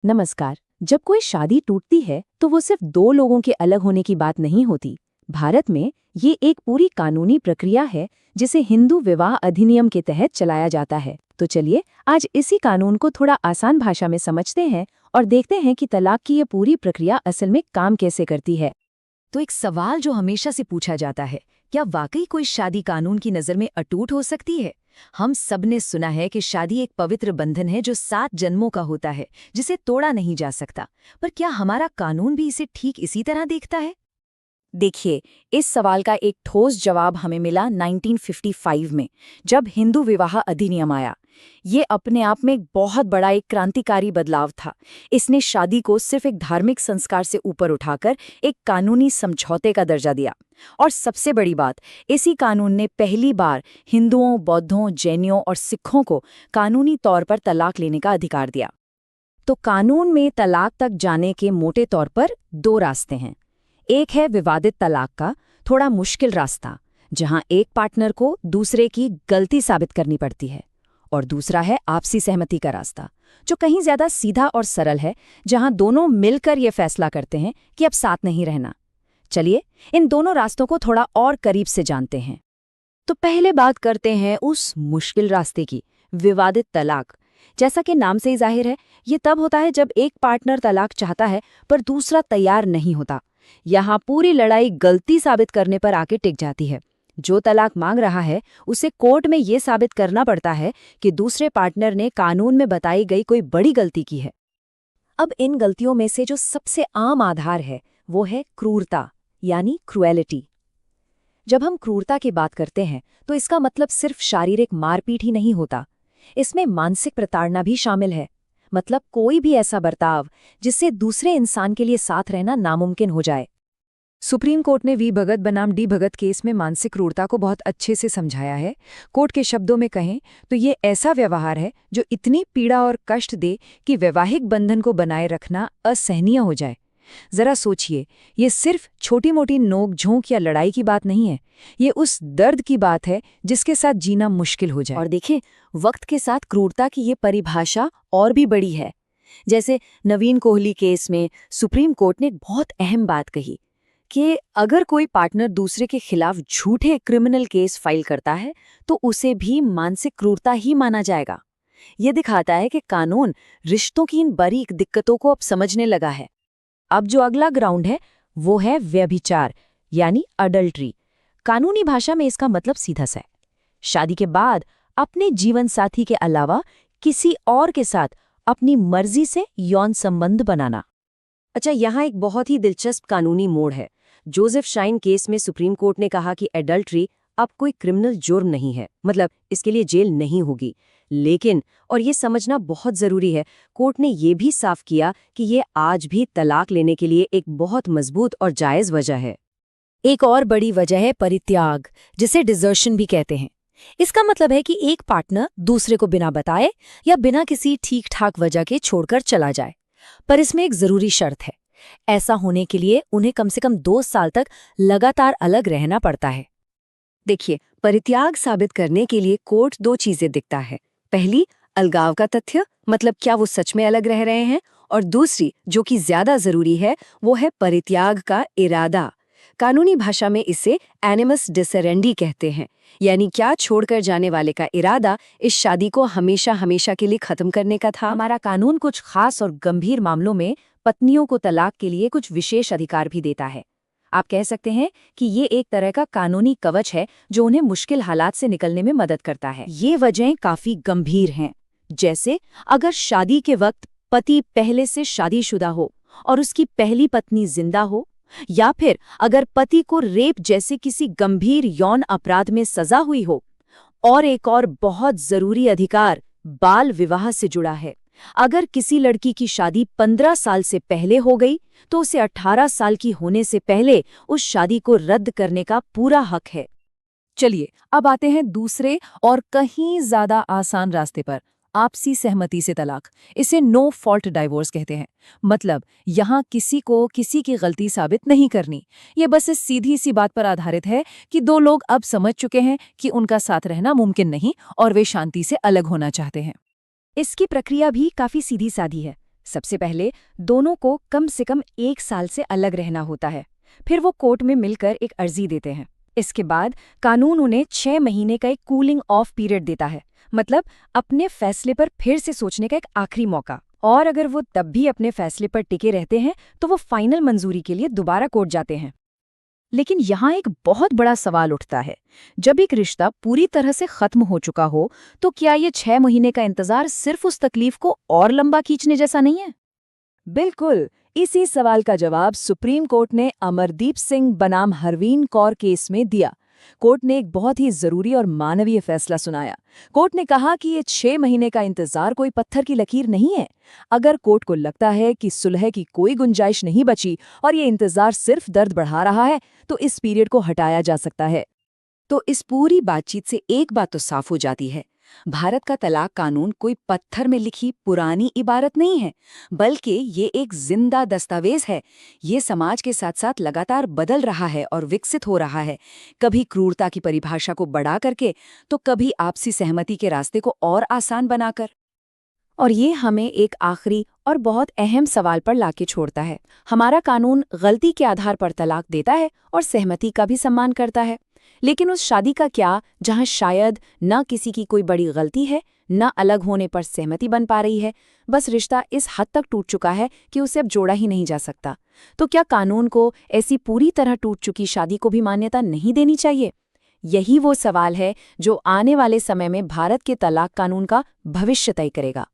नमस्कार। जब कोई शादी टूटती है तो वो सिर्फ दो लोगों के अलग होने की बात नहीं होती। भारत में ये एक पूरी कानूनी प्रक्रिया है जिसे हिंदू विवाह अधिनियम के तहत चलाया जाता है। तो चलिए आज इसी कानून को थोड़ा आसान भाषा में समझते हैं और देखते हैं कि तलाक की ये पूरी प्रक्रिया असल में काम कैसे करती है। तो एक सवाल जो हमेशा से पूछा जाता है, क्या वाकई कोई शादी कानून की नज़र में अटूट हो सकती है? हम सब ने सुना है कि शादी एक पवित्र बंधन है जो 7 जन्मों का होता है, जिसे तोड़ा नहीं जा सकता। पर क्या हमारा कानून भी इसे ठीक इसी तरह देखता है? देखिए, इस सवाल का एक ठोस जवाब हमें मिला 1955 में, जब हिंदू विवाह अधिनियम आया। ये अपने आप में एक बहुत बड़ा एक क्रांतिकारी बदलाव था। इसने शादी को सिर्फ एक धार्मिक संस्कार से ऊपर उठाकर एक कानूनी समझौते का दर्जा दिया। और सबसे बड़ी बात, इसी कानून ने पहली बार हिंदुओं, बौद्धों, जैनियों और सिखों को कानूनी तौर पर तलाक लेने का अधिकार दिया। तो कानून में तलाक तक जाने के मोटे तौर पर 2 रास्ते हैं। एक है विवादित तलाक का थोड़ा मुश्किल रास्ता, जहां एक पार्टनर को दूसरे की गलती साबित करनी पड़ती है, और दूसरा है आपसी सहमति का रास्ता, जो कहीं ज्यादा सीधा और सरल है, जहां दोनों मिलकर ये फैसला करते हैं कि अब साथ नहीं रहना। चलिए इन दोनों रास्तों को थोड़ा और करीब से जानते हैं। तो पहले बात करते हैं उस मुश्किल रास्ते की, विवादित तलाक। जैसा कि नाम से ही जाहिर है, ये तब होता है जब एक पार्टनर तलाक चाहता है पर दूसरा तैयार नहीं होता। यहाँ पूरी लड़ाई गलती साबित करने पर आके टिक जाती है। जो तलाक मांग रहा है उसे कोर्ट में ये साबित करना पड़ता है कि दूसरे पार्टनर ने कानून में बताई गई कोई बड़ी गलती की है। अब इन गलतियों में से जो सबसे आम आधार है वो है क्रूरता, यानी क्रुएलिटी। जब हम क्रूरता की बात करते हैं तो इसका मतलब सिर्फ शारीरिक मारपीट ही नहीं होता, इसमें मानसिक प्रताड़ना भी शामिल है। मतलब कोई भी ऐसा बर्ताव जिससे दूसरे इंसान के लिए साथ रहना नामुमकिन हो जाए। सुप्रीम कोर्ट ने वी भगत बनाम डी भगत केस में मानसिक क्रूरता को बहुत अच्छे से समझाया है। कोर्ट के शब्दों में कहें तो ये ऐसा व्यवहार है जो इतनी पीड़ा और कष्ट दे कि वैवाहिक बंधन को बनाए रखना असहनीय हो जाए। जरा सोचिए, ये सिर्फ छोटी मोटी नोक-झोंक या लड़ाई की बात नहीं है, ये उस दर्द की बात है जिसके साथ जीना मुश्किल हो जाए। और देखिए, वक्त के साथ क्रूरता की ये परिभाषा और भी बड़ी है। जैसे नवीन कोहली केस में सुप्रीम कोर्ट ने एक बहुत अहम बात कही कि अगर कोई पार्टनर दूसरे के खिलाफ झूठे क्रिमिनल केस फाइल करता है तो उसे भी मानसिक क्रूरता ही माना जाएगा। ये दिखाता है कि कानून रिश्तों की इन बारीक दिक्कतों को अब समझने लगा है। अब जो अगला ग्राउंड है वो है व्यभिचार, यानी अडल्ट्री। कानूनी भाषा में इसका मतलब सीधा सा है, शादी के बाद अपने जीवन साथी के अलावा किसी और के साथ अपनी मर्जी से यौन संबंध बनाना। अच्छा, यहाँ एक बहुत ही दिलचस्प कानूनी मोड़ है। जोसेफ शाइन केस में सुप्रीम कोर्ट ने कहा कि एडल्ट्री अब कोई क्रिमिनल जुर्म नहीं है, मतलब इसके लिए जेल नहीं होगी। लेकिन, और ये समझना बहुत जरूरी है, कोर्ट ने ये भी साफ किया कि ये आज भी तलाक लेने के लिए एक बहुत मजबूत और जायज वजह है। एक और बड़ी वजह है परित्याग, जिसे डिजर्शन भी कहते हैं। इसका मतलब है कि एक पार्टनर दूसरे को बिना बताए या बिना किसी ठीक ठाक वजह के छोड़कर चला जाए। पर इसमें एक जरूरी शर्त है, ऐसा होने के लिए उन्हें कम से कम 2 साल तक लगातार अलग रहना पड़ता है। देखिए, परित्याग साबित करने के लिए कोर्ट 2 चीजें दिखता है। पहली, अलगाव का तथ्य, मतलब क्या वो सच में अलग रह रहे हैं, और दूसरी, जो कि ज्यादा जरूरी है, वो है परित्याग का इरादा। कानूनी भाषा में इसे एनिमस डिसरेंडी कहते हैं, यानी क्या छोड़कर जाने वाले का इरादा इस शादी को हमेशा हमेशा के लिए खत्म करने का था। हमारा कानून कुछ खास और गंभीर मामलों में पत्नियों को तलाक के लिए कुछ विशेष अधिकार भी देता है। आप कह सकते हैं कि ये एक तरह का कानूनी कवच है जो उन्हें मुश्किल हालात से निकलने में मदद करता है। ये वजहें काफी गंभीर हैं, जैसे अगर शादी के वक्त पति पहले से शादीशुदा हो और उसकी पहली पत्नी जिंदा हो, या फिर अगर पति को रेप जैसे किसी गंभीर यौन अपराध में सजा हुई हो। और एक और बहुत जरूरी अधिकार बाल विवाह से जुड़ा है। अगर किसी लड़की की शादी 15 साल से पहले हो गई तो उसे 18 साल की होने से पहले उस शादी को रद्द करने का पूरा हक है। चलिए अब आते हैं दूसरे और कहीं ज्यादा आसान रास्ते पर, आपसी सहमति से तलाक। इसे नो फॉल्ट डाइवोर्स कहते हैं। मतलब यहाँ किसी को किसी की गलती साबित नहीं करनी। ये बस इस सीधी सी बात पर आधारित है कि 2 लोग अब समझ चुके हैं कि उनका साथ रहना मुमकिन नहीं और वे शांति से अलग होना चाहते हैं। इसकी प्रक्रिया भी काफी सीधी सादी है। सबसे पहले दोनों को कम से कम 1 साल से अलग रहना होता है। फिर वो कोर्ट में मिलकर एक अर्जी देते हैं। इसके बाद कानून उन्हें 6 महीने का एक कूलिंग ऑफ पीरियड देता है, मतलब अपने फैसले पर फिर से सोचने का एक आखिरी मौका। और अगर वो तब भी अपने फैसले पर टिके रहते हैं तो वो फाइनल मंजूरी के लिए दोबारा कोर्ट जाते हैं। लेकिन यहाँ एक बहुत बड़ा सवाल उठता है, जब एक रिश्ता पूरी तरह से खत्म हो चुका हो तो क्या ये 6 महीने का इंतजार सिर्फ उस तकलीफ को और लंबा खींचने जैसा नहीं है? बिल्कुल, इसी सवाल का जवाब सुप्रीम कोर्ट ने अमरदीप सिंह बनाम हरवीन कौर केस में दिया। कोर्ट ने एक बहुत ही जरूरी और मानवीय फैसला सुनाया। कोर्ट ने कहा कि ये 6 महीने का इंतजार कोई पत्थर की लकीर नहीं है। अगर कोर्ट को लगता है कि सुलह की कोई गुंजाइश नहीं बची और ये इंतजार सिर्फ दर्द बढ़ा रहा है, तो इस पीरियड को हटाया जा सकता है। तो इस पूरी बातचीत से एक बात तो साफ हो जाती है, भारत का तलाक कानून कोई पत्थर में लिखी पुरानी इबारत नहीं है, बल्कि ये एक जिंदा दस्तावेज है। ये समाज के साथ साथ लगातार बदल रहा है और विकसित हो रहा है, कभी क्रूरता की परिभाषा को बढ़ा करके, तो कभी आपसी सहमति के रास्ते को और आसान बनाकर। और ये हमें एक आखिरी और बहुत अहम सवाल पर लाके छोड़ता है। हमारा कानून गलती के आधार पर तलाक देता है और सहमति का भी सम्मान करता है, लेकिन उस शादी का क्या जहां शायद न किसी की कोई बड़ी गलती है, न अलग होने पर सहमति बन पा रही है, बस रिश्ता इस हद तक टूट चुका है कि उसे अब जोड़ा ही नहीं जा सकता। तो क्या कानून को ऐसी पूरी तरह टूट चुकी शादी को भी मान्यता नहीं देनी चाहिए? यही वो सवाल है जो आने वाले समय में भारत के तलाक कानून का भविष्य तय करेगा।